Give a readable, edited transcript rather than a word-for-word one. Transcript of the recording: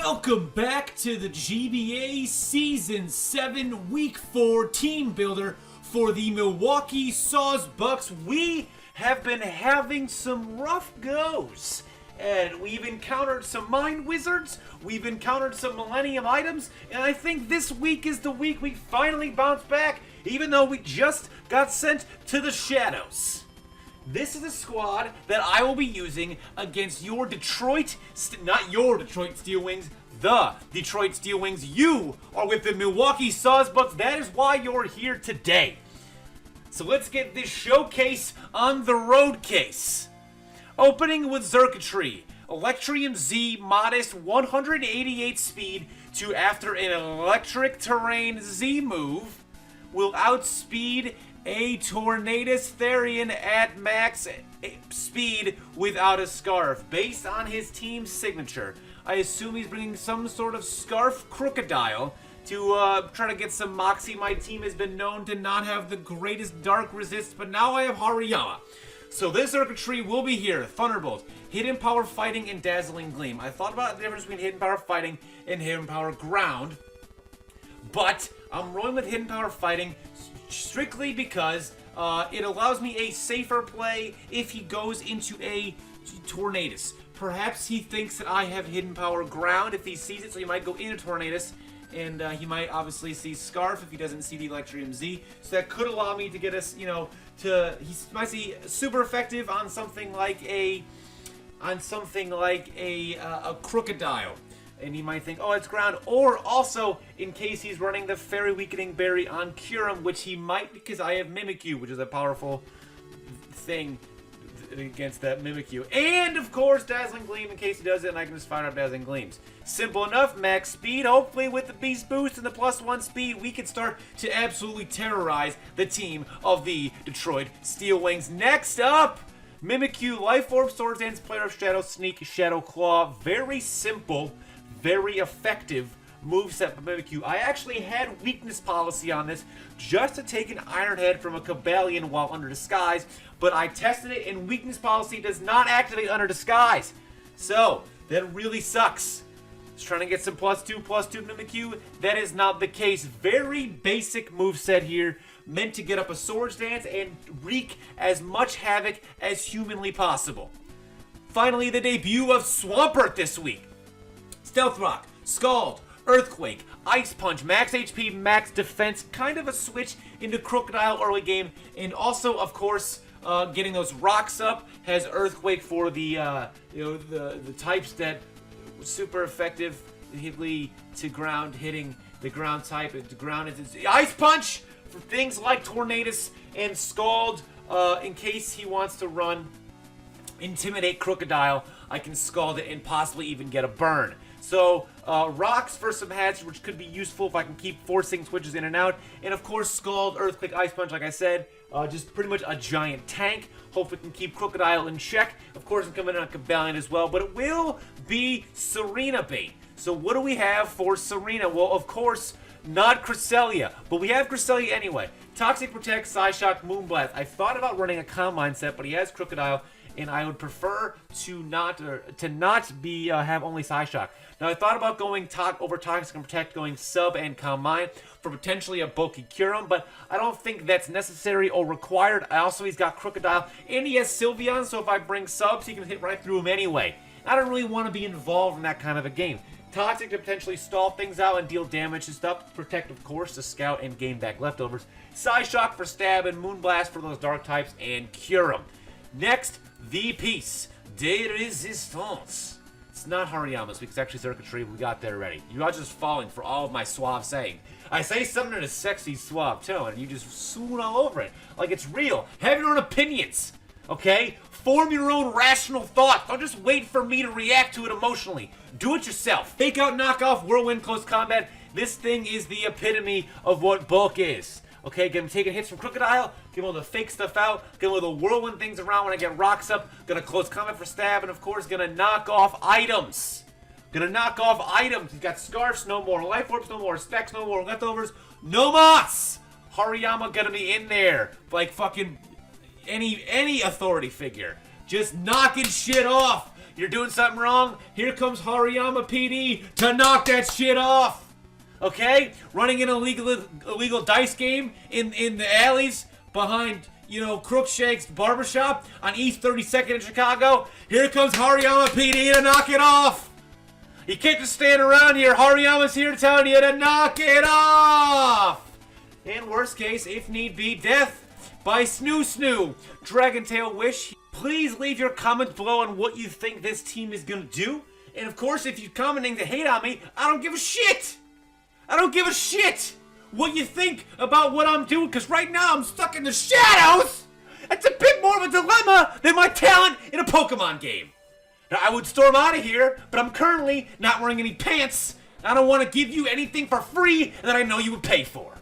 Welcome back to the GBA Season 7 Week 4 team builder for the Milwaukee Sawsbucks. We have been having some rough goes, and we've encountered some mind wizards, we've encountered some millennium items, and I think this week is the week we finally bounce back, even though we just got sent to the shadows. This is a squad that I will be using against your not your Detroit Steel Wings, the Detroit Steel Wings. You are with the Milwaukee Sawsbucks. That is why you're here today. So let's get this showcase on the road case. Opening with Circuitry. Electrium Z modest 188 speed to after an electric terrain Z move will outspeed a Tornadus Therian at max speed without a scarf. Based on his team's signature, I assume he's bringing some sort of scarf crocodile to try to get some moxie. My team has been known to not have the greatest dark resist, but now I have Hariyama. So this circuitry will be here. Thunderbolt, Hidden Power Fighting, and Dazzling Gleam. I thought about the difference between Hidden Power Fighting and Hidden Power Ground, but I'm rolling with Hidden Power Fighting strictly because it allows me a safer play if he goes into a Tornadus. Perhaps he thinks that I have Hidden Power Ground if he sees it, so he might go into Tornadus, and he might obviously see Scarf if he doesn't see the Electrium Z. So that could allow me to get us, he might see super effective on something like a Crocodile. And he might think, oh, it's ground. Or also, in case he's running the Fairy Weakening Berry on Curum, which he might because I have Mimikyu, which is a powerful thing against that Mimikyu. And, of course, Dazzling Gleam in case he does it, and I can just fire up Dazzling Gleams. Simple enough, max speed. Hopefully, with the Beast Boost and the +1 speed, we can start to absolutely terrorize the team of the Detroit Steel Wings. Next up, Mimikyu, Life Orb, Swords Dance, Player of Shadow, Sneak, Shadow Claw. Very simple, very effective moveset for Mimikyu. I actually had weakness policy on this just to take an Iron Head from a Cobalion while under disguise, but I tested it and weakness policy does not activate under disguise. So, that really sucks. Just trying to get some +2/+2 Mimikyu. That is not the case. Very basic moveset here, meant to get up a Swords Dance and wreak as much havoc as humanly possible. Finally, the debut of Swampert this week. Stealth Rock, Scald, Earthquake, Ice Punch, max HP, max defense, kind of a switch into Crocodile early game, and also, of course, getting those rocks up has Earthquake for the the types that super effectively to ground, hitting the ground type. The ground is Ice Punch for things like Tornadus and Scald. In case he wants to run Intimidate Crocodile, I can Scald it and possibly even get a burn. So, rocks for some hats, which could be useful if I can keep forcing switches in and out. And of course, Scald, Earthquake, Ice Punch, like I said, just pretty much a giant tank. Hope we can keep Crocodile in check. Of course, I'm coming in on Cobalion as well, but it will be Serena bait. So what do we have for Serena? Well, of course, not Cresselia, but we have Cresselia anyway. Toxic Protect, Psyshock, Moonblast. I thought about running a Combine set, but he has Crocodile, and I would prefer to not have only Psyshock. Now, I thought about going over Toxic and Protect, going Sub and Combine for potentially a bulky Curum, but I don't think that's necessary or required. Also, he's got Crocodile, and he has Sylveon, so if I bring Subs, he can hit right through him anyway. I don't really want to be involved in that kind of a game. Toxic to potentially stall things out and deal damage and stuff. Protect, of course, to scout and gain back leftovers. Psyshock for stab and Moonblast for those dark types and Curum. Next, the piece de resistance. It's not Hariyama's because it's actually circuitry. We got there already. You are just falling for all of my suave saying. I say something in a sexy, suave tone, and you just swoon all over it like it's real. Have your own opinions, okay? Form your own rational thoughts. Don't just wait for me to react to it emotionally. Do it yourself. Fake out, knockoff, whirlwind, close combat. This thing is the epitome of what bulk is. Okay, get him taking hits from Crocodile, get him able to fake stuff out, get him able to whirlwind things around when I get rocks up, gonna close combat for stab, and of course gonna knock off items. He's got Scarfs, no more. Life Orbs, no more. Specs, no more. Leftovers, no mas! Hariyama gonna be in there like fucking any authority figure. Just knocking shit off. you're doing something wrong. Here comes Hariyama PD to knock that shit off. Okay? Running an illegal dice game in the alleys behind, Crookshank's barbershop on East 32nd in Chicago. Here comes Hariyama PD to knock it off. You can't just stand around here. Hariyama's here telling you to knock it off. In worst case, if need be, death by Snoo. Dragontail Wish. Please leave your comments below on what you think this team is going to do. And of course, if you're commenting to hate on me, I don't give a shit. I don't give a shit what you think about what I'm doing, because right now I'm stuck in the shadows. It's a bit more of a dilemma than my talent in a Pokemon game. Now, I would storm out of here, but I'm currently not wearing any pants. I don't want to give you anything for free that I know you would pay for.